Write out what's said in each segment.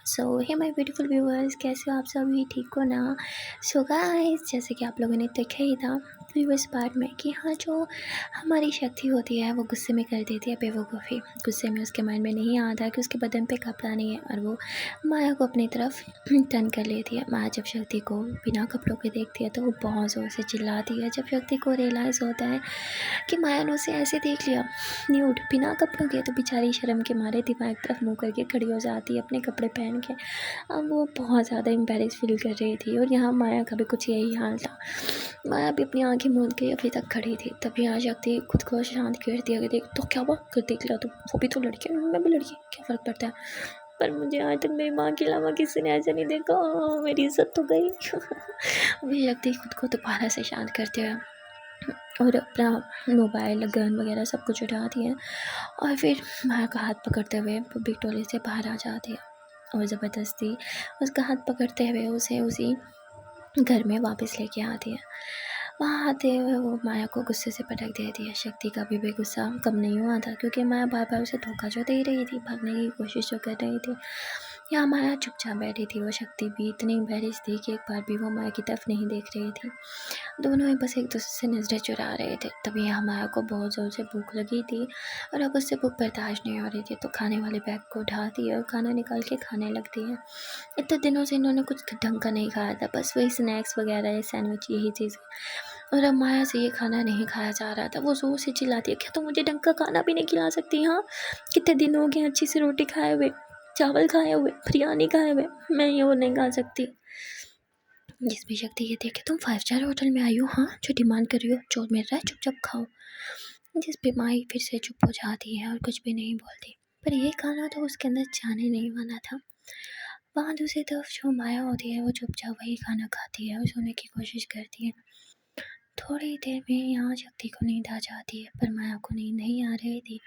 So hey my beautiful viewers, कैसे हो आप सभी? ठीक हो ना? सो गाइस, जैसे कि आप लोगों ने देखा ही था प्रीवियस पार्ट में कि हाँ, जो हमारी शक्ति होती है वो गुस्से में कर देती है बेवकूफ़ी। गुस्से में उसके माइंड में नहीं आता कि उसके बदन पे कपड़ा नहीं है और वो माया को अपनी तरफ टर्न कर लेती है। माया जब शक्ति को बिना कपड़ों के देखती है तो वो बहुत ज़ोर से चिल्लाती है। जब शक्ति को रियलाइज़ होता है कि माया ने उसे ऐसे देख लिया न्यूड बिना कपड़ों के, तो बेचारी शर्म के मारे दिमाग तरफ मुँह करके खड़ी हो जाती है अपने कपड़े पहन के। अब वो बहुत ज़्यादा एम्बैरेस फील कर रही थी और यहाँ माया का भी कुछ यही हाल था। माया भी अपनी आंखें मूंद के अभी तक खड़ी थी। तभी यहाँ शक्ति खुद को शांत कर दिया कि देख तो क्या हुआ, कर देख लिया, तो वो भी तो लड़की है, मैं भी लड़की, क्या फ़र्क पड़ता है। पर मुझे आज तक मेरी माँ के अलावा किसी ने ऐसा नहीं देखा। मेरी इज्जत तो गई। अभी शक्ति खुद को दोबारा से शांत करते हुए और अपना मोबाइल, गन वगैरह सब कुछ उठाती है और फिर माया का हाथ पकड़ते हुए पब्लिक टॉयलेट से बाहर आ जाती है और ज़बरदस्ती उसका हाथ पकड़ते हुए उसे उसी घर में वापस लेके आती है। वहाँ आते हुए वो माया को गुस्से से पटक देती है। शक्ति का भी गुस्सा कम नहीं हुआ था क्योंकि माया बार बार उसे धोखा जो दे रही थी, भागने की कोशिश जो कर रही थी। यहाँ माया चुपचाप बैठी थी। वो शक्ति भी इतनी एम्बैरेस थी कि एक बार भी वो माया की तरफ नहीं देख रही थी। दोनों ही बस एक दूसरे से नजरें चुरा रहे थे। तभी यहाँ माया को बहुत ज़ोर से भूख लगी थी और अब उससे भूख बर्दाश्त नहीं हो रही थी, तो खाने वाले बैग को उठाती है और खाना निकाल के खाने लगती है। इतने दिनों से इन्होंने कुछ ढंग का नहीं खाया था, बस वही स्नैक्स वगैरह, सैंडविच, यही चीज़। और अब माया से ये खाना नहीं खाया जा रहा था। वो ज़ोर से चिल्लाती है, क्या तुम मुझे ढंग का खाना भी नहीं खिला सकती? हाँ, कितने दिन हो गए अच्छी सी रोटी खाए हुए, चावल खाए हुए, बिरयानी खाए हुए, मैं ये वो नहीं खा सकती। जिस भी शक्ति ये देखे, तुम 5 स्टार होटल में आई हो, हाँ, जो डिमांड कर रही हो जो मिल रहा है चुपचाप खाओ। जिस पे माई फिर से चुप हो जाती है और कुछ भी नहीं बोलती। पर ये खाना तो उसके अंदर जाने नहीं वाला था। वहाँ दूसरी तरफ जो माया होती है वो चुपचाप वही खाना खाती है और सोने की कोशिश करती है। थोड़ी देर में यहाँ शक्ति को नींद आ जाती है, पर माया को नींद नहीं आ रही थी।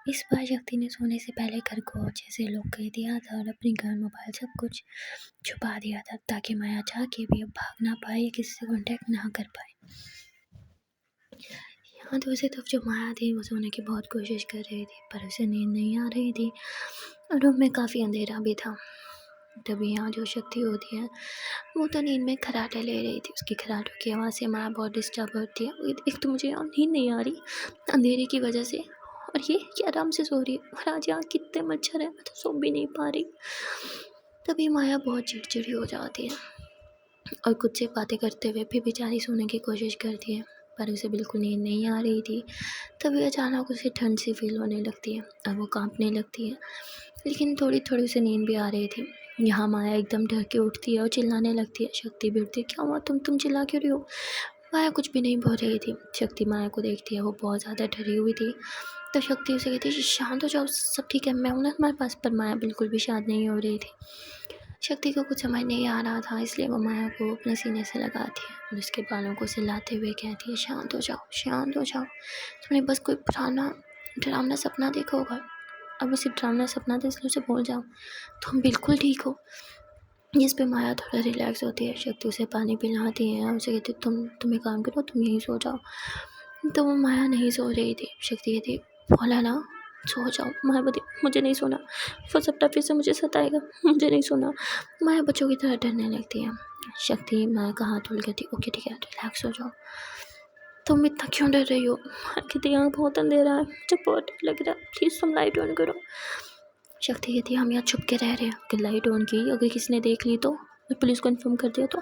इस बार शक्ति ने सोने से पहले घर को अच्छे से लॉक कर दिया था और अपनी घर, मोबाइल, सब कुछ छुपा दिया था ताकि माया चाह के भी अब भाग ना पाए या किसी से कॉन्टेक्ट ना कर पाए। यहाँ दूसरी तरफ जो माया थी वो सोने की बहुत कोशिश कर रही थी, पर उसे नींद नहीं आ रही थी और रूम में काफ़ी अंधेरा भी था। तभी यहाँ जो शक्ति होती है वो तो नींद में खर्राटे ले रही थी। उसकी खर्राटों की आवाज़ से माया बहुत डिस्टर्ब होती है। एक तो मुझे यहाँ नींद नहीं आ रही अंधेरे की वजह से, और ये आराम से सो रही है, और आज यहाँ कितने मच्छर है, मैं तो सो भी नहीं पा रही। तभी माया बहुत चिड़चिड़ी हो जाती है और खुद से बातें करते हुए भी बेचारी सोने की कोशिश करती है, पर उसे बिल्कुल नींद नहीं आ रही थी। तभी अचानक उसे ठंड सी फील होने लगती है और वो कांपने लगती है, लेकिन थोड़ी थोड़ी उसे नींद भी आ रही थी। यहाँ माया एकदम डर के उठती है और चिल्लाने लगती है। शक्ति भी उठती है, क्या हुआ, तुम चिल्ला क्यों रही हो? माया कुछ भी नहीं बोल रही थी। शक्ति माया को देखती है, वो बहुत ज़्यादा डरी हुई थी। तो शक्ति उसे कहती है, शांत हो जाओ, सब ठीक है, मैं हूँ ना तुम्हारे पास। पर माया बिल्कुल भी शांत नहीं हो रही थी। शक्ति को कुछ समझ नहीं आ रहा था, इसलिए वो माया को अपने सीने से लगाती है और उसके बालों को सहलाते हुए कहती है, शांत हो जाओ, शांत हो जाओ। तुमने बस कोई पुराना डरावना सपना देखा होगा, अब उसे डरावना सपना था इसलिए उसे भूल जाओ, तुम बिल्कुल ठीक हो। जिस पे माया थोड़ा रिलैक्स होती है। शक्ति उसे पानी पिलाती है और उसे कहती है, तुम एक काम करो, तुम यहीं सो जाओ। तो वो माया नहीं सो रही थी। शक्ति कहती, बोला ना सो जाओ। माया बोलती, मुझे नहीं सोना, वो सपना फिर से मुझे सताएगा, मुझे नहीं सोना। माया बच्चों की तरह डरने लगती है। शक्ति माया का हाथ उड़ कहती, ओके ठीक है, रिलैक्स हो जाओ। तुम इतना क्यों डर रही हो? माया कहती, यहाँ बहुत अंधेरा है, मुझे बहुत डर लग रहा है, प्लीज़ तुम लाइट ऑन करो। शक्ति कहती है, हम यहाँ छुप के रह रहे हैं, अगर लाइट ऑन की, अगर किसी ने देख ली तो, और पुलिस को इन्फॉर्म कर दिया तो,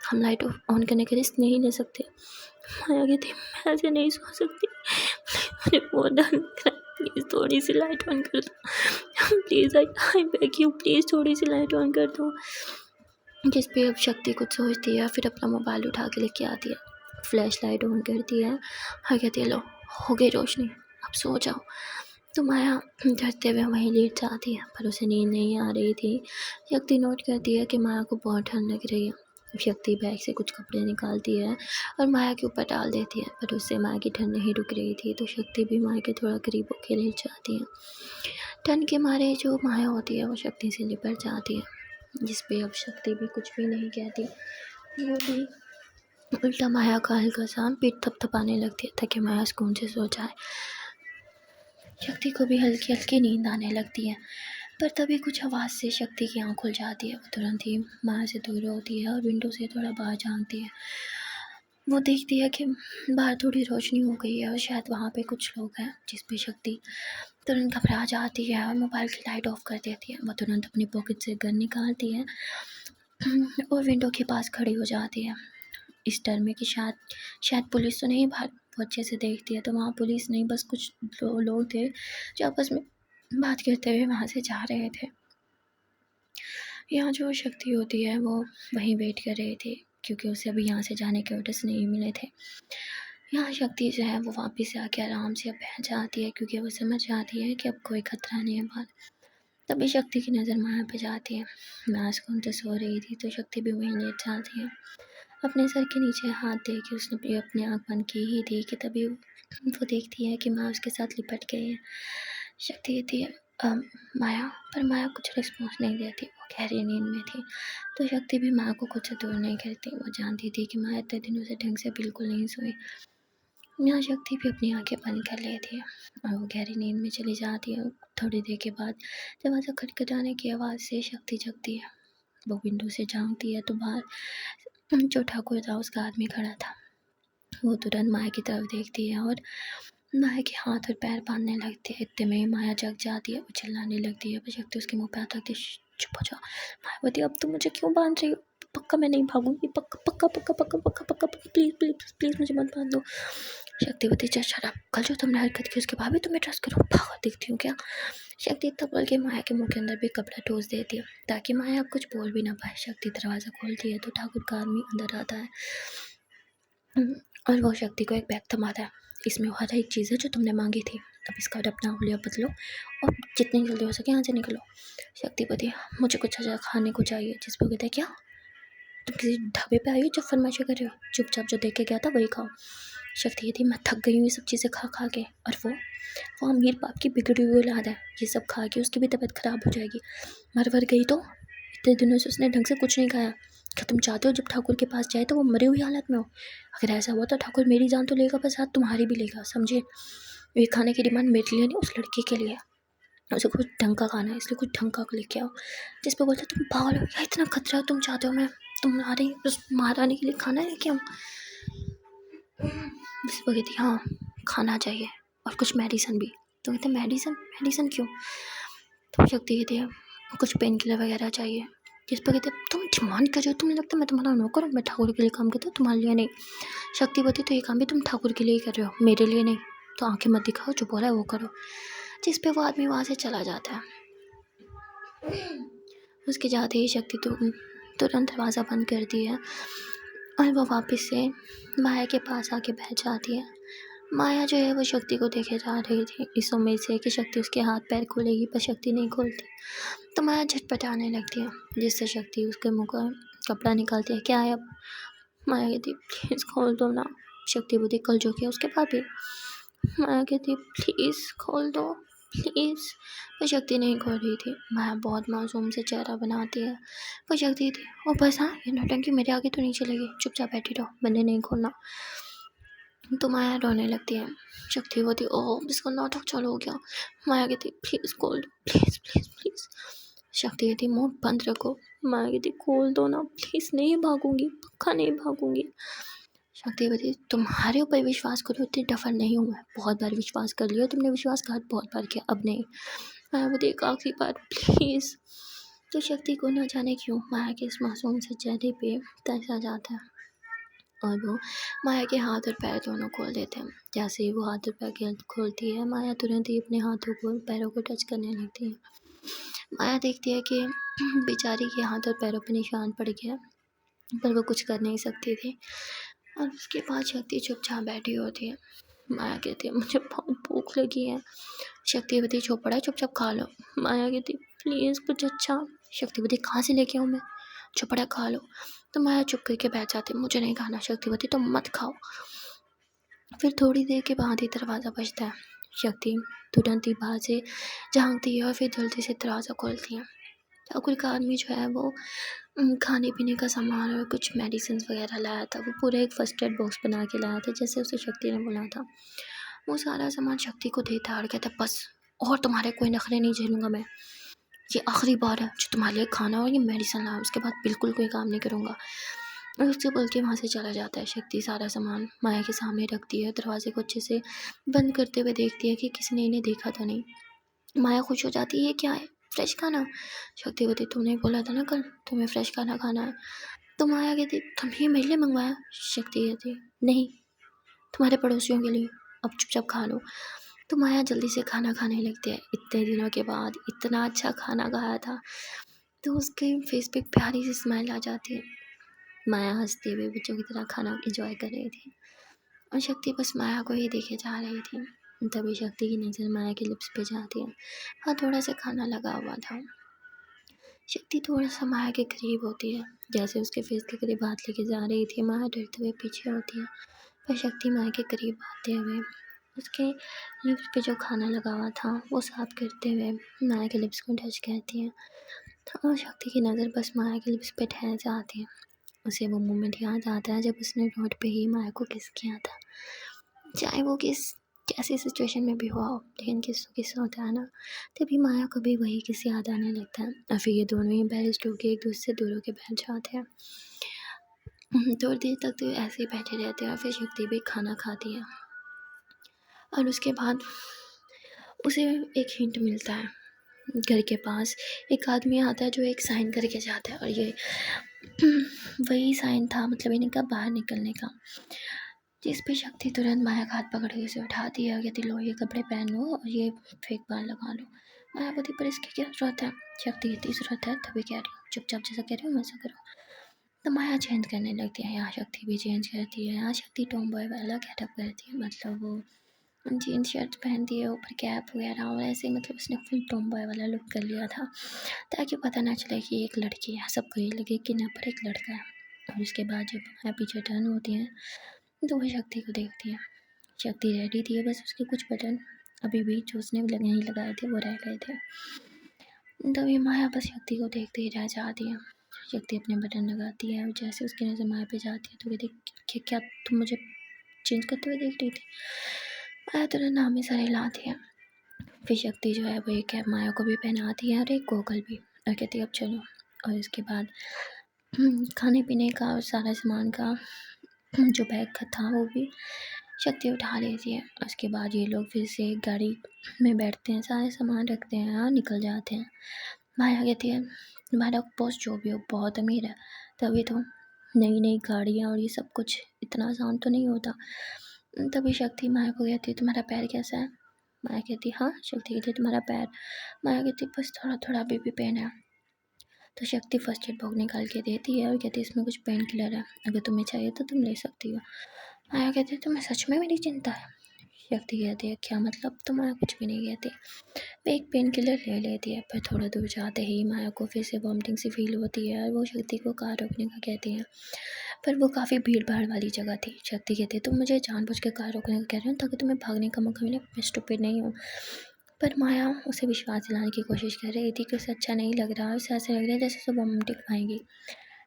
हम लाइट ऑन करने के रिस्क नहीं ले सकते। माया कहती, मैं ऐसे नहीं सो सकती, मुझे बहुत डर लग रहा है, प्लीज़ थोड़ी सी लाइट ऑन कर दो, please I beg you, please थोड़ी सी लाइट ऑन कर दो। जिस पे अब शक्ति कुछ सोचती है, फिर अपना मोबाइल उठा के लेके आती है, फ्लैश लाइट ऑन करती है और कहती है, लो हो गई रोशनी, अब सो जाओ। तो माया डरते हुए वहीं लेट जाती है, पर उसे नींद नहीं आ रही थी। शक्ति नोट करती है कि माया को बहुत ठंड लग रही है। शक्ति बैग से कुछ कपड़े निकालती है और माया के ऊपर डाल देती है, पर उससे माया की ठंड नहीं रुक रही थी। तो शक्ति भी माया के थोड़ा करीब होकर लेट जाती है। ठंड के मारे जो माया होती है वो शक्ति से लिपट जाती है, जिस पे अब शक्ति भी कुछ भी नहीं कहती। वो भी उल्टा माया का हल्का सा पीठ थपथपाने लगती है ताकि माया सुकून से सो जाए। शक्ति को भी हल्की हल्की नींद आने लगती है। पर तभी कुछ आवाज़ से शक्ति की आँख खुल जाती है। वो तुरंत ही माया से दूर होती है और विंडो से थोड़ा बाहर झाँकती है। वो देखती है कि बाहर थोड़ी रोशनी हो गई है और शायद वहाँ पे कुछ लोग हैं, जिस पे शक्ति तुरंत घबरा जाती है और मोबाइल की लाइट ऑफ कर देती है। वो तुरंत अपनी पॉकेट से गन निकालती है और विंडो के पास खड़ी हो जाती है, इस डर में कि शायद पुलिस तो नहीं बाहर। वो अच्छे से देखती है तो वहाँ पुलिस नहीं, बस कुछ लोग थे जो आपस में बात करते हुए वहाँ से जा रहे थे। यहाँ जो शक्ति होती है वो वहीं वेट कर रही थी, क्योंकि उसे अभी यहाँ से जाने के ऑर्डर्स नहीं मिले थे। यहाँ शक्ति जो है वो वापस से आके आराम से अब बैठ जाती है, क्योंकि वो समझ जाती है कि अब कोई खतरा नहीं है बाहर। तभी शक्ति की नज़र माया पे जाती है। माया सुकून सो रही थी तो शक्ति भी वहीं लेट जाती है। अपने सर के नीचे हाथ दे के उसने भी अपनी आँख बंद की ही थी कि तभी वो देखती है कि माया उसके साथ लिपट गई है। शक्ति कहती है माया, पर माया कुछ रिस्पॉन्स नहीं देती, वो गहरी नींद में थी। तो शक्ति भी माया को खुद से दूर नहीं करती। वो जानती थी कि माया इतने दिनों से ढंग से बिल्कुल नहीं सोई। यहाँ शक्ति भी अपनी आंखें बंद कर लेती है और वो गहरी नींद में चली जाती है। थोड़ी देर के बाद दरवाज़ा खटखटाने की आवाज़ से शक्ति जगती है। वो विंडो से झांकती है तो बाहर जो ठाकुर था उसका आदमी खड़ा था। वो तुरंत माया की तरफ देखती है और माया के हाथ और पैर बांधने लगती है। इतने में माया जग जाती है, वो चिल्लाने लगती है। पर शक्ति उसके मुँह पे हाथ रखती है, चुप हो जाओ। माया बोलती है अब तुम मुझे क्यों बांध रही हो? पक्का मैं नहीं भागूंगी, पक्का पक्का पक्का पक्का पक्का पक्का प्लीज़ प्लीज़ प्लीज़ मुझे मत बांध दो। शक्ति बोलती है शराब, कल जो तुमने हरकत की उसके बाद भी तुम्हें ट्रस्ट करो, पागल दिखती हूँ क्या? शक्ति इतना बोल के माया के मुंह के अंदर भी कपड़ा ठोस देती है ताकि माया अब कुछ बोल भी ना पाए। शक्ति दरवाज़ा खोलती है तो ठाकुर का आदमी अंदर आता है और वो शक्ति को एक बैग थमाता है। इसमें हर एक चीज़ है जो तुमने मांगी थी, अब इसका अपना हुलिया बदलो और जितनी जल्दी हो सके यहाँ से निकलो। शक्ति बोलती है मुझे कुछ अच्छा खाने को चाहिए। जिस पे कहते हैं क्या तुम किसी ढाबे पे आई हो जो फरमाइशें कर रहे हो? चुपचाप जो देख के गया था वही खाओ। शक्ति कहती मैं थक गई हूँ ये सब चीज़ें खा खा के, और वो अमीर बाप की बिगड़ी हुई औलाद है, ये सब खा के उसकी भी तबीयत ख़राब हो जाएगी। मर वर गई तो इतने दिनों से उसने ढंग से कुछ नहीं खाया। क्या तुम चाहते हो जब ठाकुर के पास जाए तो वो मरी हुई हालत में हो? अगर ऐसा हुआ तो ठाकुर मेरी जान तो लेगा, बस साथ तुम्हारी भी लेगा, समझे? ये खाने की डिमांड मेरे लिए नहीं, उस लड़की के लिए। उसे कुछ ढंग का खाना है, इसलिए कुछ ढंग का लेके आओ। जिस पे बोलते तुम पागल हो या इतना खतरा तुम चाहते हो मैं तुम्हारे बस महारानी के लिए खाना लेके आऊँ? जिस पे कहती हाँ खाना चाहिए और कुछ मेडिसिन भी। तो कहते मेडिसिन मेडिसिन क्यों? तो शक्ति कहती है कुछ पेन किलर वगैरह चाहिए। जिस पर कहते तुम डिमांड कर रहे हो, तुम्हें लगता है मैं तुम्हारा नौकर हूँ? मैं ठाकुर के लिए काम करता हूँ, तुम्हारे लिए नहीं। शक्ति बोलती तो ये काम भी तुम ठाकुर के लिए ही कर रहे हो, मेरे लिए नहीं। तो आंखें मत दिखाओ, जो बोला है वो करो। जिस पे वो आदमी वहाँ से चला जाता है। उसके जाते ही शक्ति तो तुरंत दरवाज़ा बंद करती है और वो वापस से माया के पास आके बैठ जाती है। माया जो है वो शक्ति को देखे जा रही थी इस उम्मीद से कि शक्ति उसके हाथ पैर खोलेगी, पर शक्ति नहीं खोलती। तो माया झटपटाने लगती है, जिससे शक्ति उसके मुँह का कपड़ा निकालती है। क्या है अब? माया कहती प्लीज़ खोल दो ना। शक्ति बोलती कल जो किया उसके बाद भी। माया कहती प्लीज़ खोल दो प्लीज़। पर शक्ति नहीं खोल रही थी। माया बहुत मासूम से चेहरा बनाती है। पर शक्ति थी ओ बस हाँ, ये नौटंकी मेरे आगे तो नहीं चलेगी, चुपचाप बैठी रहो, मैंने नहीं खोलना। तो माया रोने लगती है। शक्ति बोलती ओह इसका नाटक चालू हो गया। माया कहती प्लीज़ खोल दो प्लीज़ प्लीज़ प्लीज़। शक्ति कहती मुँह बंद रखो। माया कहती खोल दो ना प्लीज़, नहीं भागूंगी, पक्का नहीं भागूंगी। शक्ति कहती तुम्हारे ऊपर विश्वास करो इतनी डफर नहीं हूँ मैं, बहुत बार विश्वास कर लिया तुमने, विश्वासघात बहुत बार किया, अब नहीं। माया बोलती एक आखिरी बार प्लीज़। तो शक्ति को न जाने क्यों माया के इस मासूम से चेहरे पे तरस आ जाता है और वो माया के हाथ और पैर दोनों खोल देते हैं। जैसे ही वो हाथ और पैर खोलती है, माया तुरंत ही अपने हाथों को पैरों को टच करने लगती है। माया देखती है कि बेचारी के हाथ और पैरों पर निशान पड़ गया, पर वो कुछ कर नहीं सकती थी। और उसके बाद शक्ति चुपचाप बैठी होती है। माया कहती है मुझे बहुत भूख लगी है। शक्ति कहती चौपड़ा है, चुपचाप खा लो। माया कहती प्लीज़ कुछ अच्छा। शक्ति कहती कहाँ से लेके आऊँ मैं? चौपड़ा खा लो। तो माया चुप करके बैठ जाती, मुझे नहीं खाना। शक्ति कहती तुम मत खाओ। फिर थोड़ी देर के बाद ही दरवाज़ा बजता है। शक्ति तुरंत ही बाहर से झाँकती है और फिर जल्दी से दरवाज़ा खोलती है। ठाकुर का आदमी जो है वो खाने पीने का सामान और कुछ मेडिसिन वगैरह लाया था। वो पूरा एक फर्स्ट एड बॉक्स बना के लाया था, जैसे उसे शक्ति ने बोला था। वो सारा सामान शक्ति को देता और कहता बस और तुम्हारे कोई नखरे नहीं झेलूँगा मैं। ये आखिरी बार है जो तुम्हारे लिए खाना और ये मेडिसिन लाऊं, उसके बाद बिल्कुल कोई काम नहीं करूँगा। और उससे बोल के वहाँ से चला जाता है। शक्ति सारा सामान माया के सामने रखती है, दरवाजे को अच्छे से बंद करते हुए देखती है कि किसी ने इन्हें देखा तो नहीं। माया खुश हो जाती है, ये क्या है, फ्रेश खाना। शक्ति बोलती, तुमने बोला था ना कल तुम्हें फ्रेश खाना खाना है। तो माया कहती, तुमने ये मेरे लिए मंगवाया। शक्ति कहती, नहीं, तुम्हारे पड़ोसियों के लिए, अब चुपचाप खा लो। तो माया जल्दी से खाना खाने लगती है। इतने दिनों के बाद इतना अच्छा खाना खाया था, तो उसके फेस पे प्यारी सी स्माइल आ जाती है। माया हंसते हुए बच्चों की तरह खाना एंजॉय कर रही थी और शक्ति बस माया को ही देखे जा रही थी। तभी शक्ति की नज़र माया के लिप्स पे जाती है। वहाँ थोड़ा सा खाना लगा हुआ था। शक्ति थोड़ा सा माया के करीब होती है। जैसे उसके फेस के करीब हाथ लेके जा रही थी, माया डरते हुए पीछे होती है। पर शक्ति माया के करीब आते हुए उसके लिप्स पे जो खाना लगा हुआ था वो साफ करते हुए माया के लिप्स को टच करती है। और शक्ति की नज़र बस माया के लिप्स पे ठहर जाती है। उसे वो मोमेंट याद आता है जब उसने रोड पे ही माया को किस किया था। चाहे वो किस कैसी सिचुएशन में भी हुआ हो, लेकिन किस किस होता है ना, तभी माया को भी वही किस याद आने लगता है। और फिर ये दोनों ही एम्बैरेस्ड होकर एक दूसरे से दूर होकर बैठ जाते हैं। थोड़ी देर तक तो ऐसे ही बैठे रहते हैं और फिर शक्ति भी खाना खाती है। और उसके बाद उसे एक हिंट मिलता है। घर के पास एक आदमी आता है जो एक साइन करके जाता है, और ये वही साइन था, मतलब इनका बाहर निकलने का, जिस पे शक्ति तुरंत माया का हाथ पकड़ के उसे उठाती है और कहती, लो ये कपड़े पहन लो और ये फेक बाल लगा लो। माया बोलती, पर इसकी क्या ज़रूरत है। शक्ति कहती, ज़रूरत है तभी कह रही हूँ, चुपचाप जैसा कह रही हूँ वैसा करो। तो माया चेंज करने लगती है। यहाँ शक्ति भी चेंज करती है। यहाँ शक्ति टॉम बॉय वाला गेटअप करती है, मतलब वो जीन्स शर्ट पहनती है, ऊपर कैप वगैरह, और ऐसे मतलब उसने फुल टॉम बॉय वाला लुक कर लिया था, ताकि पता ना चले कि एक लड़की है, सबको ये लगे कि ना पर एक लड़का है। और उसके बाद जब माया पीछे टर्न होती है तो वो शक्ति को देखती है। शक्ति रेडी थी, बस उसके कुछ बटन अभी भी जो उसने नहीं लगाए थे वो रह गए थे। तभी माया बस शक्ति को देखते ही रह जाती है। शक्ति अपने बटन लगाती है और जैसे उसकी नज़र माया पे जाती है तो कहती, क्या तुम मुझे चेंज करते हुए देख रही थी। माया तुरंत नाम में सर हिलाती है। फिर शक्ति जो है वो एक कैप माया को भी पहनाती है और एक गोगल भी, और कहती है अब चलो। और इसके बाद खाने पीने का और सारा सामान का जो बैग का था वो भी शक्ति उठा लेती है। उसके बाद ये लोग फिर से गाड़ी में बैठते हैं, सारे सामान रखते हैं और निकल जाते हैं। माया कहती है, तुम्हारा बॉस जो भी हो बहुत अमीर है, तभी तो नई नई गाड़ियाँ और ये सब कुछ इतना आसान तो नहीं होता। तभी शक्ति माया को कहती है, तुम्हारा पैर कैसा है। माया कहती, हाँ। शक्ति कहती, तुम्हारा पैर। माया कहती, बस थोड़ा थोड़ा अभी भी पेन है। तो शक्ति फर्स्ट एड बॉक्स निकाल के देती है और कहती है, इसमें कुछ पेन किलर है, अगर तुम्हें चाहिए तो तुम ले सकती हो। माया कहती है, तुम्हें सच में मेरी चिंता है। शक्ति कहती है, क्या मतलब। तो माया कुछ भी नहीं कहती, वो एक पेन किलर ले लेती है। पर थोड़ा दूर जाते ही माया को फिर से वॉमिटिंग सी फील होती है और वो शक्ति को कार रोकने का कहती है। पर वो काफ़ी भीड़ भाड़ वाली जगह थी। शक्ति कहती है, तुम मुझे जानबूझ के कार रोकने का कह रहे हो ताकि तुम्हें भागने का मौका मिले, मैं स्टूपिड नहीं हूँ। पर माया उसे विश्वास दिलाने की कोशिश कर रही थी कि उसे अच्छा नहीं लग रहा, उसे ऐसा लग रहा है जैसे उसे वॉमिटिंग आएगी।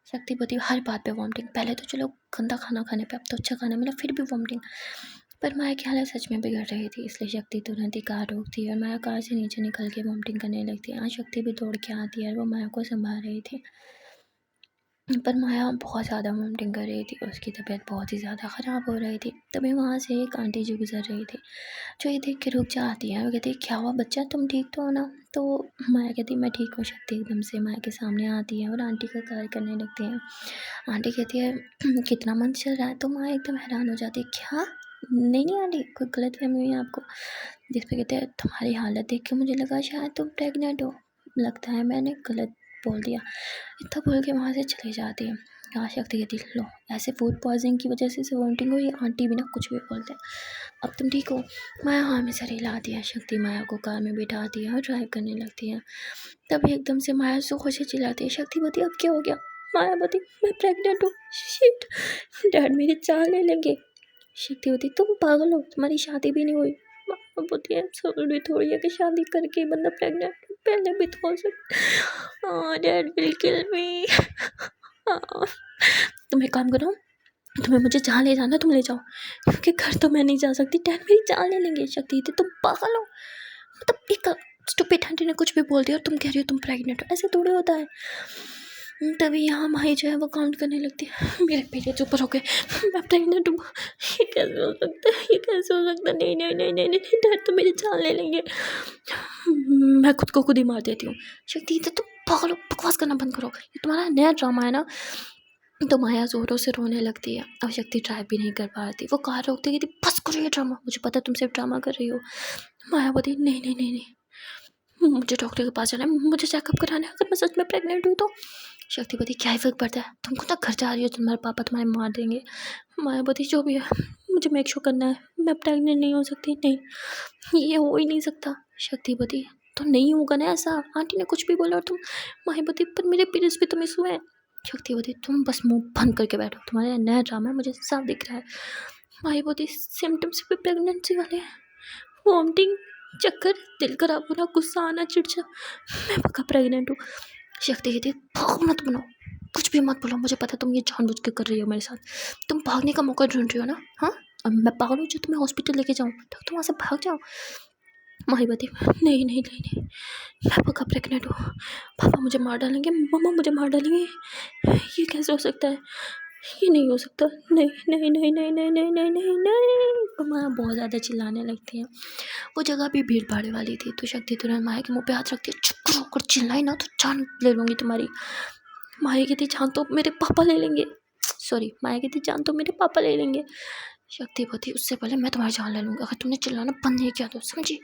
शक्ति बोलती, हर बात पे वॉमिटिंग, पहले तो चलो गंदा खाना खाने पे, अब तो अच्छा खाना मिला फिर भी वॉमिटिंग। पर माया की हालत सच में बिगड़ रही थी, इसलिए शक्ति तुरंत ही कार रोकती है और माया कार से नीचे निकल के वॉमिटिंग करने लगती है। शक्ति भी दौड़ के आती है और वो माया को संभाल रही थी। पर माया बहुत ज़्यादा वॉमिटिंग कर रही थी, उसकी तबीयत बहुत ही ज़्यादा ख़राब हो रही थी। तभी वहाँ से एक आंटी जी गुजर रही थी, जो ये देख के रुक जाती है और कहती है, क्या हुआ बच्चा, तुम ठीक तो हो ना। तो माया कहती, मैं ठीक हूँ। शक्ति एकदम से माया के सामने आती है और आंटी का कार्य करने लगती है। आंटी कहती है, कितना मन चल रहा है। तो माया एकदम हैरान हो जाती है, क्या, नहीं आंटी कोई गलतफहमी हुई है आपको। जिस पे कहते हैं, तुम्हारी हालत देख के मुझे लगा शायद तुम प्रेग्नेंट हो, लगता है मैंने गलत बोल दिया। इतना बोल के वहाँ से चली जाती है। यहाँ शक्ति कहती, लो ऐसे फूड पॉइजनिंग की वजह से वॉमिटिंग हुई। आंटी भी ना कुछ भी बोलते हैं, अब तुम ठीक हो। माया हाँ में सर हिलाती है। शक्ति माया को कार में बिठाती है और ड्राइव करने लगती है। तभी एकदम से माया जोर से चिल्लाती है। शक्ति बोलती, अब क्या हो गया। माया बोलती, मैं प्रेग्नेंट हूँ। शिट, डैड मेरी जान ले लेंगे। शक्ति बोलती, तुम पागल हो, तुम्हारी शादी भी नहीं हुई। माया बोलती है, जरूरी थोड़ी है कि शादी करके बंदा प्रेग्नेंट, पहले भी तो हो सकता। डैड विल किल मी। तुम एक काम करो, तुम्हें मुझे जहाँ ले जाना तुम ले जाओ, क्योंकि घर तो मैं नहीं जा सकती, डैड मेरी जान ले लेंगे। शक्ति थी, तुम पागल हो, मतलब एक स्टूपिड आंटी ने कुछ भी बोल दिया और तुम कह रही हो तुम प्रेग्नेंट हो, ऐसे थोड़ी होता है। तभी यहाँ माही जो है वो काउंट करने लगती है, मेरे पीरियड्स ऊपर हो गए, मैं प्रेग्नेंट हूँ, ये कैसे हो सकता है, ये कैसे हो सकता है, नहीं नहीं नहीं नहीं नहीं, डर तो मेरी जान ले लेंगे, मैं खुद को खुद ही मार देती हूँ। शक्ति तो तुम पागल हो, बकवास करना बंद करो, ये तुम्हारा नया ड्रामा है ना। तो माया ज़ोरों से रोने लगती है और शक्ति ट्राई भी नहीं कर पा रही। वो कार रोकती है कि बस करो ये ड्रामा, मुझे पता तुम सिर्फ ड्रामा कर रही हो। माया बोलती नहीं नहीं नहीं नहीं, मुझे डॉक्टर के पास जाना है, मुझे चेकअप कराना है, अगर मैं सच में प्रेग्नेंट हूँ तो। शक्ति बोलती क्या ही फर्क पड़ता है, तुमको ना घर जा रही हो, तुम्हारे पापा तुम्हारे मार देंगे। माया बोलती जो भी है मुझे मेक श्योर करना है, मैं प्रेग्नेंट नहीं हो सकती, नहीं ये हो ही नहीं सकता। शक्ति बोलती तो नहीं होगा ना ऐसा, आंटी ने कुछ भी बोला और तुम। माया बोलती पर मेरे पीरियड्स भी तो मिस हुए हैं। शक्ति बोलती तुम बस मुंह बंद करके बैठो, तुम्हारा नया ड्रामा है, मुझे साफ दिख रहा है। माया बोलती सिम्टम्स भी प्रेगनेंसी वाले हैं, वॉमिटिंग, चक्कर, दिल खराब होना, गुस्सा आना, चिड़चिड़ा, मैं पक्का प्रेग्नेंट हूँ। शक्ति कहती भाग मत बनाओ, कुछ भी मत बोलो, मुझे पता तुम ये जानबूझ के कर रही हो मेरे साथ, तुम भागने का मौका ढूंढ रही हो ना। हाँ अब मैं पागल हूँ जो तुम्हें हॉस्पिटल लेके जाऊँ, तो तुम वहाँ से भाग जाओ। माहिबती नहीं नहीं नहीं नहीं, मैं पक्का प्रेग्नेंट हूँ, पापा मुझे मार डालेंगे, मम्मा मुझे मार डालेंगे, ये कैसे हो सकता है, ये नहीं हो सकता, नहीं नहीं नहीं नहीं नहीं नहीं नहीं नहीं नहीं। माँ बहुत ज़्यादा चिल्लाने लगती है। वो जगह भी भीड़ भाड़ वाली थी, तो शक्ति तुरंत माया के मुँह पे हाथ रखती है, चुप करो, अगर चिल्लाई ना तो जान ले लूँगी तुम्हारी। माया कहती जान तो मेरे पापा ले लेंगे, सॉरी माया कहती जान तो मेरे पापा ले लेंगे। शक्ति बोलती उससे पहले मैं तुम्हारी जान ले लूँगी अगर तुमने चिल्लाना बंद नहीं किया तो, समझी।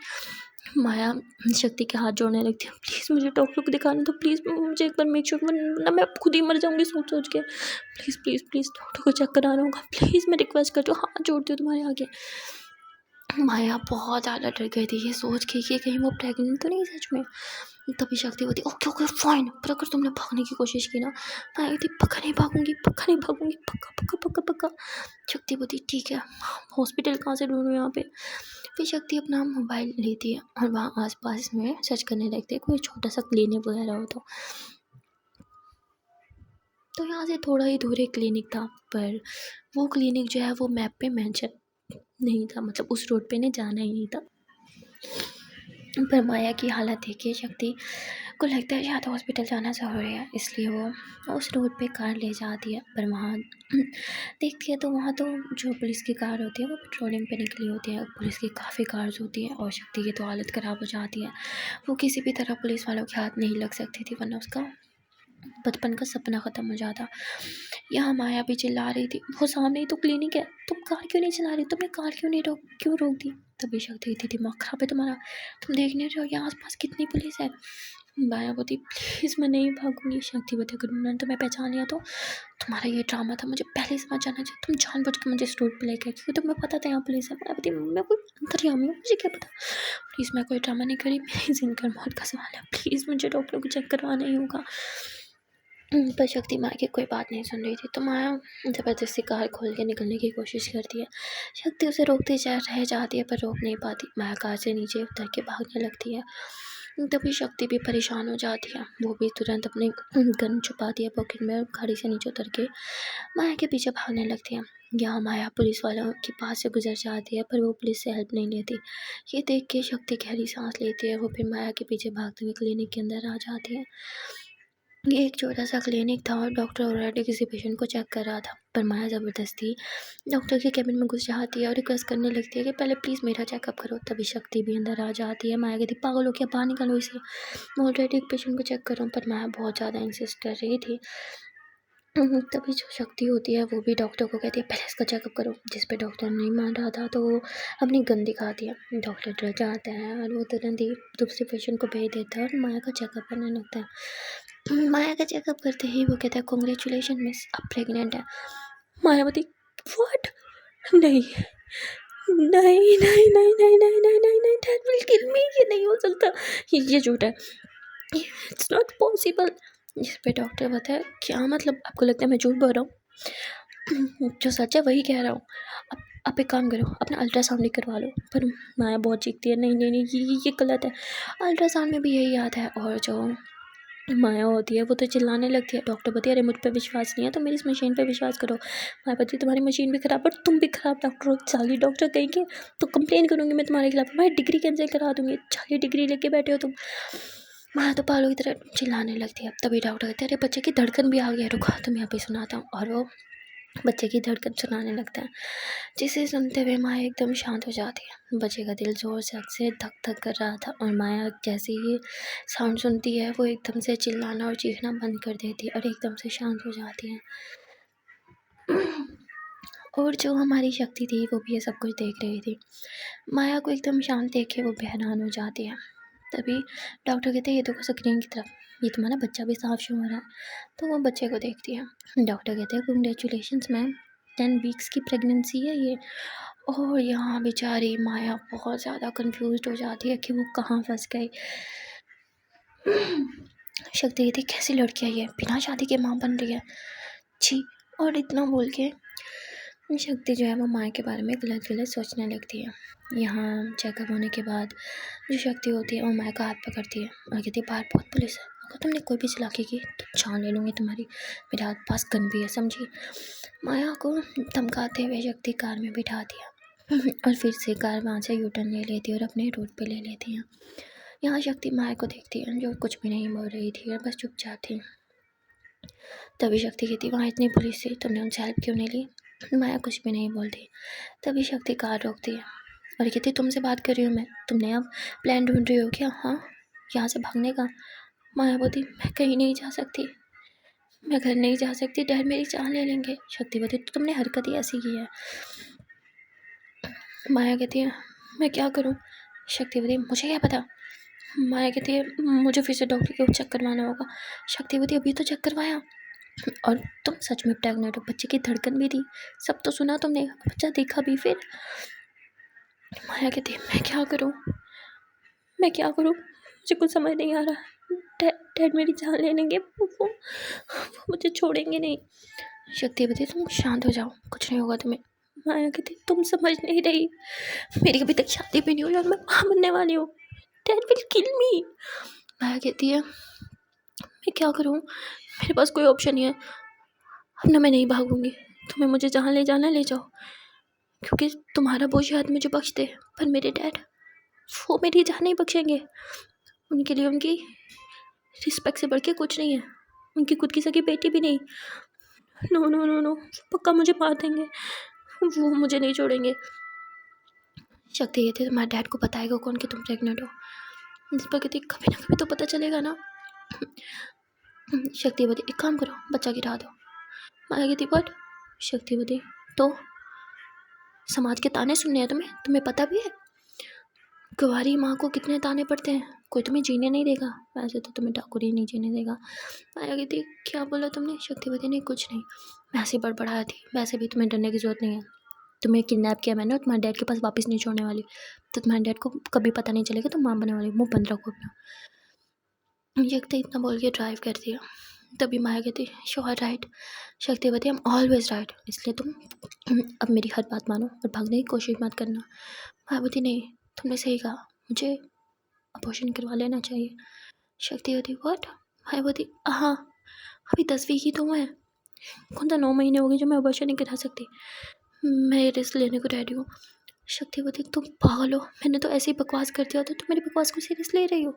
माया शक्ति के हाथ जोड़ने लगती है, प्लीज़ मुझे डॉक्टर को दिखाने दो, प्लीज़ मुझे एक बार मेक श्योर, वरना मैं खुद ही मर जाऊँगी सोच सोच के, प्लीज़ प्लीज़ प्लीज़ डॉक्टर को चेक कराना होगा, प्लीज़ मैं रिक्वेस्ट करती हूँ, हाथ जोड़ती हूँ तुम्हारे आगे। माया बहुत ज़्यादा डर गई थी ये सोच के कि कहीं वो प्रेग्नेंट तो नहीं सच में। तभी शक्ति बोलती ओके ओके फाइन, पर अगर तुमने भागने की कोशिश की ना, माया कहती पक्का नहीं भागूंगी, पक्का नहीं भागूंगी, पक्का पक्का पक्का पक्का। शक्ति बोलती ठीक है, हॉस्पिटल कहाँ से ढूंढूं यहाँ पे। फिर शक्ति अपना मोबाइल लेती है और वहाँ आसपास में सर्च करने लगती है कोई छोटा सा क्लिनिक वगैरह हो तो यहाँ से थोड़ा ही दूर एक क्लिनिक था, पर वो क्लिनिक जो है वो मैप पे मेंशन नहीं था, मतलब उस रोड पे नहीं जाना ही नहीं था। पर माया की हालत देख के शक्ति को लगता है शायद हॉस्पिटल जाना ज़रूरी है, इसलिए वो उस रोड पे कार ले जाती है। पर वहाँ देखती है तो वहाँ तो जो पुलिस की कार होती है वो पेट्रोलिंग पे निकली होती है, पुलिस की काफ़ी कार्स होती है और शक्ति की तो हालत ख़राब हो जाती है। वो किसी भी तरह पुलिस वालों के हाथ नहीं लग सकती थी, वरना उसका बचपन का सपना ख़त्म हो जाता। यहाँ माया भी चिल्ला रही थी वो सामने ही तो क्लिनिक है, तुम कार क्यों नहीं चला रही, तुमने कार क्यों रोक दी। तभी शक्ति थी दिमाग ख़राब है तुम्हारा, तुम देख नहीं रहे हो यहाँ आसपास कितनी पुलिस है। माया बोती प्लीज़ मैं नहीं भागूंगी। शक्ति बोती अगर उन्होंने तुम्हें पहचान लिया तो तुम्हारा ये ड्रामा था, मुझे पहले समझ जाना चाहिए, तुम जानबूझ के मुझे इस रोड पे लेके, क्योंकि तुम्हें पता था यहाँ पुलिस है। माया बोती मैं कोई अंतर्यामी हूँ, मुझे क्या पता, प्लीज़ मैं कोई ड्रामा नहीं करी, मेरी जिंदगी मौत का सवाल है, प्लीज़ मुझे डॉक्टर को चेक करवाना ही होगा। पर शक्ति माया की कोई बात नहीं सुन रही थी, तो माया ज़बरदस्ती कार खोल के निकलने की कोशिश करती है। शक्ति उसे रोकती रह जाती है पर रोक नहीं पाती। माया कार से नीचे उतर के भागने लगती है। तभी शक्ति भी परेशान हो जाती है, वो भी तुरंत अपनी गन छुपाती है पॉकेट में और गाड़ी से नीचे उतर के माया के पीछे भागने लगती है। यहाँ माया पुलिस वालों के पास से गुजर जाती है पर वो पुलिस से हेल्प नहीं लेती। ये देख के शक्ति गहरी सांस लेती है, वो फिर माया के पीछे भागते हुए क्लिनिक के अंदर आ जाती है। ये एक छोटा सा क्लिनिक था और डॉक्टर ऑलरेडी किसी पेशेंट को चेक कर रहा था, पर माया ज़बरदस्ती डॉक्टर के केबिन में घुस जाती है और रिक्वेस्ट करने लगती है कि पहले प्लीज़ मेरा चेकअप करो। तभी शक्ति भी अंदर आ जाती है। माया कहती पागल हो क्या, बाहर निकालो इसे, मैं ऑलरेडी एक पेशेंट को चेक कर रहा हूँ, पर माया बहुत ज़्यादा इंसिस्ट कर रही थी। तभी जो शक्ति होती है वो भी डॉक्टर को कहती है पहले इसका चेकअप करो, जिस पे डॉक्टर नहीं मान रहा था तो वो अपनी गन दिखाती है। डॉक्टर डर जाता है और वो तुरंत ही दूसरे पेशेंट को भेज देता है और माया का चेकअप करने लगता है। माया का चेकअप करते ही वो कहता है कॉन्ग्रेचुलेशन मिस, आप प्रेग्नेंट है। मायावती व्हाट, नहीं नहीं नहीं नहीं नहीं नहीं नहीं नहीं नहीं, दैट विल किल मी, ये नहीं हो सकता, ये झूठ है, इट्स नॉट पॉसिबल। जिस पे डॉक्टर बताया क्या मतलब, आपको लगता है मैं झूठ बोल रहा हूँ, जो सच है वही कह रहा हूँ। आप एक काम करो अपना अल्ट्रासाउंड करवा लो। पर माया बहुत चीखती है नहीं नहीं नहीं ये गलत है, अल्ट्रासाउंड में भी यही आता है और जो माया होती है वो तो चिल्लाने लगती है। डॉक्टर बोलती है अरे मुझ पे विश्वास नहीं है तो मेरी इस मशीन पे विश्वास करो। माया बोलती है तुम्हारी मशीन भी ख़राब और तुम भी ख़राब डॉक्टर हो, साली डॉक्टर कहीं के, तो कंप्लेन करूँगी मैं तुम्हारे खिलाफ, तुम्हारी डिग्री कैंसिल करा दूँगी, साली डिग्री लेके बैठे हो तुम। माया तो पागलों की तरह चिल्लाने लगती है। तभी डॉक्टर कहते हैं अरे बच्चे की धड़कन भी आ गई है, रुको तुम यहाँ पे सुनाता हूँ। और वो बच्चे की धड़कन सुनाने लगता है, जिसे सुनते हुए माया एकदम शांत हो जाती है। बच्चे का दिल जोर से धक धक कर रहा था और माया जैसे ही साउंड सुनती है वो एकदम से चिल्लाना और चीखना बंद कर देती है और एकदम से शांत हो जाती है। और जो हमारी शक्ति थी वो भी ये सब कुछ देख रही थी। माया को एकदम शांत देख के वो हैरान हो जाती है। तभी डॉक्टर कहते हैं ये देखो स्क्रीन की तरफ, ये तुम्हारा बच्चा भी साफ शो हो रहा है। तो वो बच्चे को देखती है। डॉक्टर कहते हैं कंग्रेचुलेशंस मैम, 10 वीक्स की प्रेगनेंसी है ये। और यहाँ बेचारी माया बहुत ज़्यादा कंफ्यूज हो जाती है कि वो कहाँ फंस गई। शक्ति कहती कैसी लड़की है ये, बिना शादी के माँ बन रही है, छी। और इतना बोल के शक्ति जो है वो माया के बारे में गलत गलत सोचने लगती है। यहाँ चेकअप होने के बाद जो शक्ति होती है वो माया का हाथ पकड़ती है और कहती है बाहर बहुत पुलिस है, अगर तुमने कोई भी चालाकी की तो जान ले लूँगी तुम्हारी, मेरे हाथ पास गन भी है समझी। माया को धमकाते हुए शक्ति कार में बिठाती है और फिर से कार वहाँ से यूटर्न ले लेती है और अपने रूट पे ले लेती है। यहाँ शक्ति माया को देखती है जो कुछ भी नहीं बोल रही थी और बस चुपचाप थी। तभी शक्ति कहती वहाँ इतनी पुलिस थी, तुमने उनसे हेल्प क्यों नहीं ली। माया कुछ भी नहीं बोलती। तभी शक्ति कार रोकती है और कहती तुमसे बात कर रही हूँ मैं, तुमने अब प्लान ढूंढ रही हो क्या, हाँ यहाँ से भागने का। माया बोलती मैं कहीं नहीं जा सकती, मैं घर नहीं जा सकती, डैड मेरी जान ले लेंगे। शक्ति बोलती तो तुमने हरकत ही ऐसी की है। माया कहती है मैं क्या करूँ। शक्ति बोलती मुझे क्या पता। माया कहती है मुझे फिर से डॉक्टर के चेक करवाना होगा। शक्ति बोलती अभी तो चेक करवाया, और तुम सच में प्रेग्नेंट हो, बच्चे की धड़कन भी थी, सब तो सुना तुमने, बच्चा देखा भी फिर। माया कहती मैं क्या करूँ, मैं क्या करूँ, मुझे कुछ समझ नहीं आ रहा। डैड मेरी जान ले लेंगे, वो मुझे छोड़ेंगे नहीं। शक्ति बोलती तुम शांत हो जाओ, कुछ नहीं होगा तुम्हें। माया कहती तुम समझ नहीं रही, मेरी अभी तक शादी भी नहीं हुई और मैं माँ बनने वाली हूँ, डैड विल किल मी। माया कहती है मैं क्या करूँ, मेरे पास कोई ऑप्शन नहीं है, अब ना मैं नहीं भागूंगी, तुम्हें मुझे जहाँ ले जाना ले जाओ, क्योंकि तुम्हारा बोझ शायद मुझे बख्श दे, पर मेरे डैड वो मेरी जान नहीं बख्शेंगे, उनके लिए उनकी रिस्पेक्ट से बढ़ के कुछ नहीं है, उनकी खुद की सगी बेटी भी नहीं। नो नो नो नो, पक्का मुझे मार देंगे, वो मुझे नहीं छोड़ेंगे। शक्ति कहती तुम्हारे डैड को बताएगा कौन कि तुम प्रेग्नेंट हो। जिस पर कहती कभी ना कभी तो पता चलेगा ना। शक्ति बोलती एक काम करो बच्चा गिरा दो। माया कहती बट। शक्ति बोलती तो समाज के ताने सुनने हैं तुम्हें, तुम्हें पता भी है कुंवारी माँ को कितने ताने पड़ते हैं, कोई तुम्हें जीने नहीं देगा, वैसे तो तुम्हें ठाकुर ही नहीं जीने देगा। माया कहती क्या बोला तुमने। शक्ति बोलती नहीं कुछ नहीं, मैं ऐसे बड़बड़ाई थी, वैसे भी तुम्हें डरने की जरूरत नहीं है, तुम्हें किडनैप किया मैंने और तुम्हारे डैड के पास वापस नहीं छोड़ने वाली, तो तुम्हारे डैड को कभी पता नहीं चलेगा तुम माँ बनने वाली, मुँह बंद रखो अपना। शक्ति इतना बोल के ड्राइव कर दिया। तभी माया कहती श्योर राइट। शक्ति बोलती आई एम ऑलवेज राइट, इसलिए तुम अब मेरी हर बात मानो और भागने की कोशिश मत करना। माया बोलती नहीं तुमने सही कहा, मुझे अबॉर्शन करवा लेना चाहिए। शक्ति होती व्हाट। माया बोलती हाँ अभी 10 वीक ही तो हुए हैं, कौन सा 9 महीने हो गए जो मैं अबॉर्शन नहीं करा सकती, मैं रिस्क लेने को रेडी हूँ। शक्ति बोलती तुम पागल हो, मैंने तो ऐसे ही बकवास कर दिया था, तुम मेरी बकवास को सीरियस ले रही हो।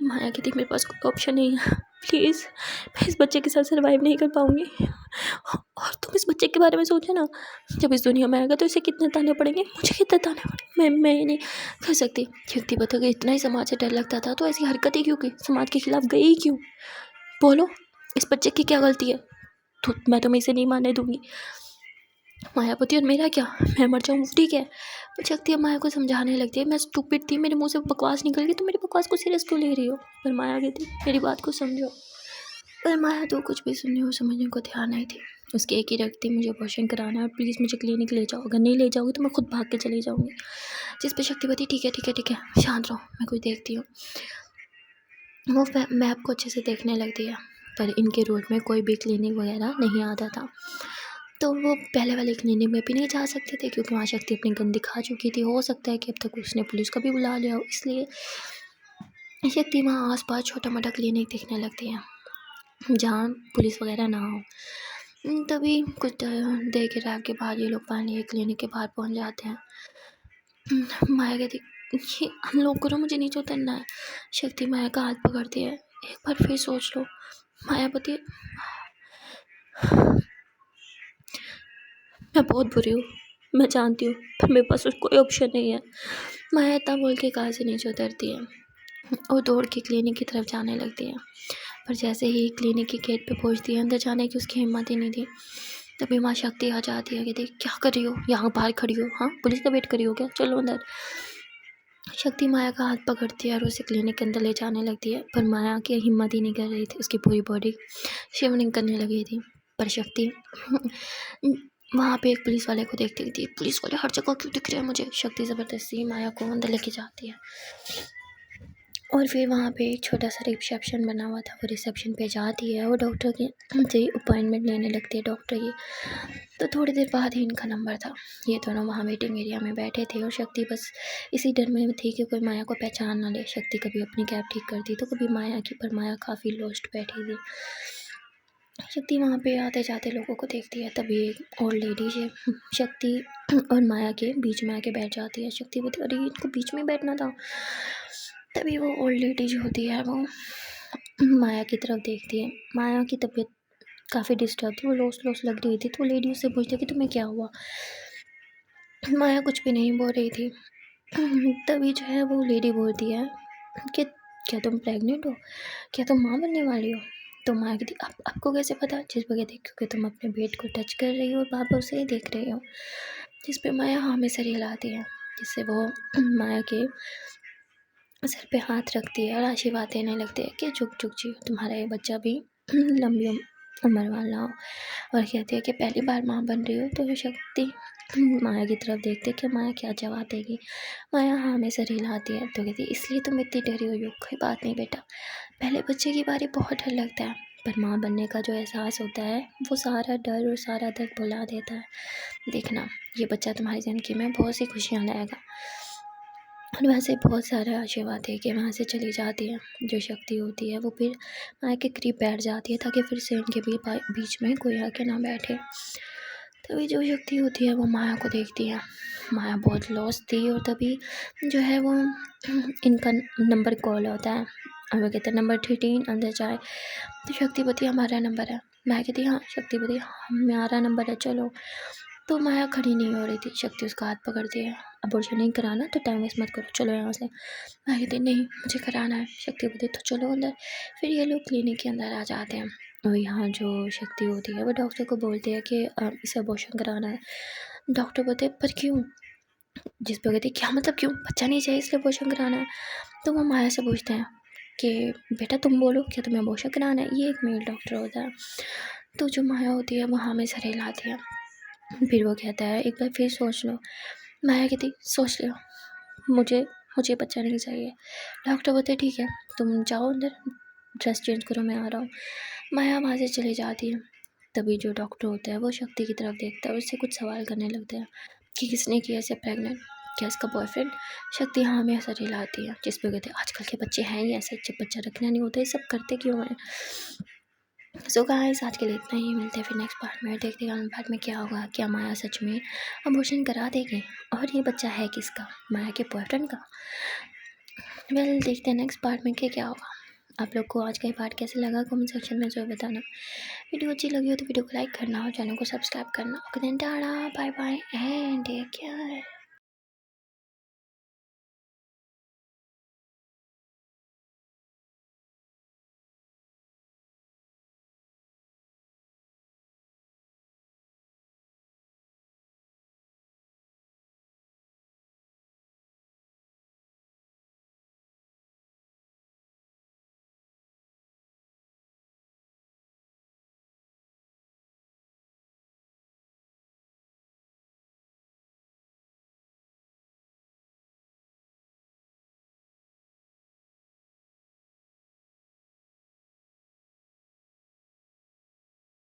माया कहती मेरे पास कोई ऑप्शन नहीं है, प्लीज़ मैं इस बच्चे के साथ सर्वाइव नहीं कर पाऊँगी, और तुम इस बच्चे के बारे में सोचो ना, जब इस दुनिया में आएगा तो इसे कितने ताने पड़ेंगे, मुझे कितने ताने पड़ेंगे, मैं नहीं कर सकती। शक्ति बता गई इतना ही समाज से डर लगता था तो ऐसी हरकत ही क्यों की, समाज के खिलाफ गई ही क्यों, बोलो इस बच्चे की क्या गलती है, तो मैं तुम्हें इसे नहीं मानने दूंगी। मायावती और मेरा क्या, मैं मर जाऊँ ठीक है। पर शक्ति अब माया को समझाने लगती है मैं स्टूपिड थी, मेरे मुंह से बकवास निकल गई, तो मेरी बकवास को सीरियस क्यों ले रही हो। पर माया कहती मेरी बात को समझो। पर माया तो कुछ भी सुनने और समझने को तैयार नहीं थी, उसकी एक ही रखती मुझे अबॉर्शन कराना है और प्लीज़ मुझे क्लिनिक ले जाओ, अगर नहीं ले जाओगे तो मैं खुद भाग के चली जाऊँगी। जिस पर शक्तिवती ठीक है ठीक है ठीक है शांत रहो मैं कुछ देखती हूँ। वो मैप को अच्छे से देखने लगती है, पर इनके रूट में कोई भी क्लिनिक वगैरह नहीं आता था, तो वो पहले वाले क्लिनिक में भी नहीं जा सकते थे क्योंकि वहाँ शक्ति अपनी गन दिखा चुकी थी। हो सकता है कि अब तक उसने पुलिस को भी बुला लिया हो, इसलिए शक्ति वहाँ आस-पास छोटा-मोटा क्लिनिक देखने लगती है, जहाँ पुलिस वगैरह ना हो। तभी कुछ देर के रात के बाद ये लोग फाइनली क्लिनिक के बाहर पहुँच जाते हैं। माया कहती ये अनलॉक करो, मुझे नीचे उतरना है। शक्ति माया का हाथ पकड़ती है, एक बार फिर सोच लो। माया बोलती है मैं बहुत बुरी हूँ, मैं जानती हूँ, पर मेरे पास कोई ऑप्शन नहीं है। माया इतना बोल के कार से नीचे उतरती है और दौड़ के क्लिनिक की तरफ जाने लगती है। पर जैसे ही क्लिनिक के गेट पे पहुंचती है, अंदर जाने की उसकी हिम्मत ही नहीं थी। तभी माँ शक्ति आ जाती है, कहती क्या कर रही हो, यहाँ बाहर खड़ी हो, हाँ पुलिस का वेट करी हो क्या, चलो अंदर। शक्ति माया का हाथ पकड़ती है और उसे क्लिनिक के अंदर ले जाने लगती है, पर माया की हिम्मत ही नहीं कर रही थी, उसकी पूरी बॉडी शिवरिंग करने लगी थी। पर शक्ति वहाँ पे एक पुलिस वाले को देखती थी, पुलिस वाले हर जगह क्यों दिख रहे हैं मुझे। शक्ति ज़बरदस्ती माया को अंदर लेके जाती है और फिर वहाँ पे एक छोटा सा रिसेप्शन बना हुआ था, वो रिसेप्शन पे जाती है और डॉक्टर की से अपॉइंटमेंट लेने लगती है डॉक्टर की। तो थोड़ी देर बाद ही इनका नंबर था। ये दोनों वहाँ वेटिंग एरिया में बैठे थे और शक्ति बस इसी डर में थी कि कोई माया को पहचान ना ले। शक्ति कभी अपनी कैब ठीक करती तो कभी माया की, पर माया काफ़ी लॉस्ट बैठी थी। शक्ति वहाँ पे आते जाते लोगों को देखती है, तभी एक ओल्ड लेडी शक्ति और माया के बीच में आके बैठ जाती है। शक्ति बोलती अरे इनको बीच में बैठना था। तभी वो ओल्ड लेडी जो होती है वो माया की तरफ देखती है। माया की तबीयत काफ़ी डिस्टर्ब थी, वो लॉस लग रही थी, तो लेडी उससे पूछती है कि तुम्हें क्या हुआ। माया कुछ भी नहीं बोल रही थी। तभी जो है वो लेडी बोलती है कि क्या तुम प्रेग्नेंट हो, क्या तुम माँ बनने वाली हो। तो माया कहती आपको कैसे पता। जिस पर कहती क्योंकि तुम अपने बेट को टच कर रही हो और बाबा उसे ही देख रहे हो। जिस पे माया हाँ में सर हिलाती है, जिससे वो माया के सर पे हाथ रखती है और आशीर्वाद देने लगती है कि झुक झुक जी, तुम्हारा ये बच्चा भी लंबी उम्र वाला हो। और कहती है कि पहली बार माँ बन रही हो। तो शक्ति माया की तरफ देखते कि माया क्या जवाब देगी। माया हाँ में सर हिलाती है। तो कहती इसलिए तुम इतनी डरी हुई हो। कोई बात नहीं बेटा, पहले बच्चे की बारी बहुत डर लगता है, पर माँ बनने का जो एहसास होता है वो सारा डर और सारा दर्द भुला देता है। देखना ये बच्चा तुम्हारी ज़िंदगी में बहुत सी खुशियाँ लाएगा। और वैसे बहुत सारे आशीर्वाद है कि वहाँ से चली जाती है। जो शक्ति होती है वो फिर माया के करीब बैठ जाती है ताकि फिर से उनके बीच में कोई आके ना बैठे। तभी जो शक्ति होती है वो माया को देखती है। माया बहुत लॉस थी और तभी जो है वो इनका नंबर कॉल होता है और वो कहते हैं नंबर 13 अंदर जाए। तो शक्ति बोलती हमारा नंबर है। माया कहती हाँ। शक्ति बोलती हमारा नंबर है चलो। तो माया खड़ी नहीं हो रही थी। शक्ति उसका हाथ पकड़ती है, अबॉर्शन नहीं कराना तो टाइम वेस्ट मत करो, चलो यहाँ से। माया कहती नहीं मुझे कराना है। शक्ति बोलती तो चलो अंदर। फिर ये लोग क्लिनिक के अंदर आ जाते हैं और यहाँ जो शक्ति होती है वो डॉक्टर को बोलती है कि इसे अबॉर्शन कराना है। डॉक्टर बोलते पर क्यों। जिस पर कहती क्या मतलब क्यों, बच्चा नहीं चाहिए इसलिए अबॉर्शन कराना है। तो वो माया से पूछते हैं कि बेटा तुम बोलो क्या तुम्हें अबॉर्शन कराना है। ये एक मेल डॉक्टर होता है। तो जो माया होती है वो हमें सर हिलाती है। फिर वो कहता है एक बार फिर सोच लो। माया कहती सोच लो, मुझे मुझे बच्चा नहीं चाहिए। डॉक्टर बोलते ठीक है तुम जाओ अंदर, ड्रेस चेंज करो मैं आ रहा हूँ। माया वहाँ से चली जाती है। तभी जो डॉक्टर होता है वो शक्ति की तरफ देखता है और उससे कुछ सवाल करने लगता है कि किसने किया इसे प्रेग्नेंट, क्या इसका बॉयफ्रेंड। शक्ति हाँ में असर हिलाती है। जिस पर कहते हैं आजकल के बच्चे हैं ही ऐसे, जब बच्चा रखना नहीं होता ये सब करते क्यों हैं। सो गाइस आज के लिए इतना ही, मिलते हैं फिर नेक्स्ट पार्ट में। देखते हैं पार्ट में क्या होगा, क्या माया सच में अबॉर्शन करा देगी और ये बच्चा है किसका, माया के बॉयफ्रेंड का। वेल देखते हैं नेक्स्ट पार्ट में क्या होगा। आप लोग को आज का ये पार्ट कैसे लगा कमेंट सेक्शन में ज़रूर बताना। वीडियो अच्छी लगी हो तो वीडियो को लाइक करना और चैनल को सब्सक्राइब करना। Okay then tata bye bye and take care.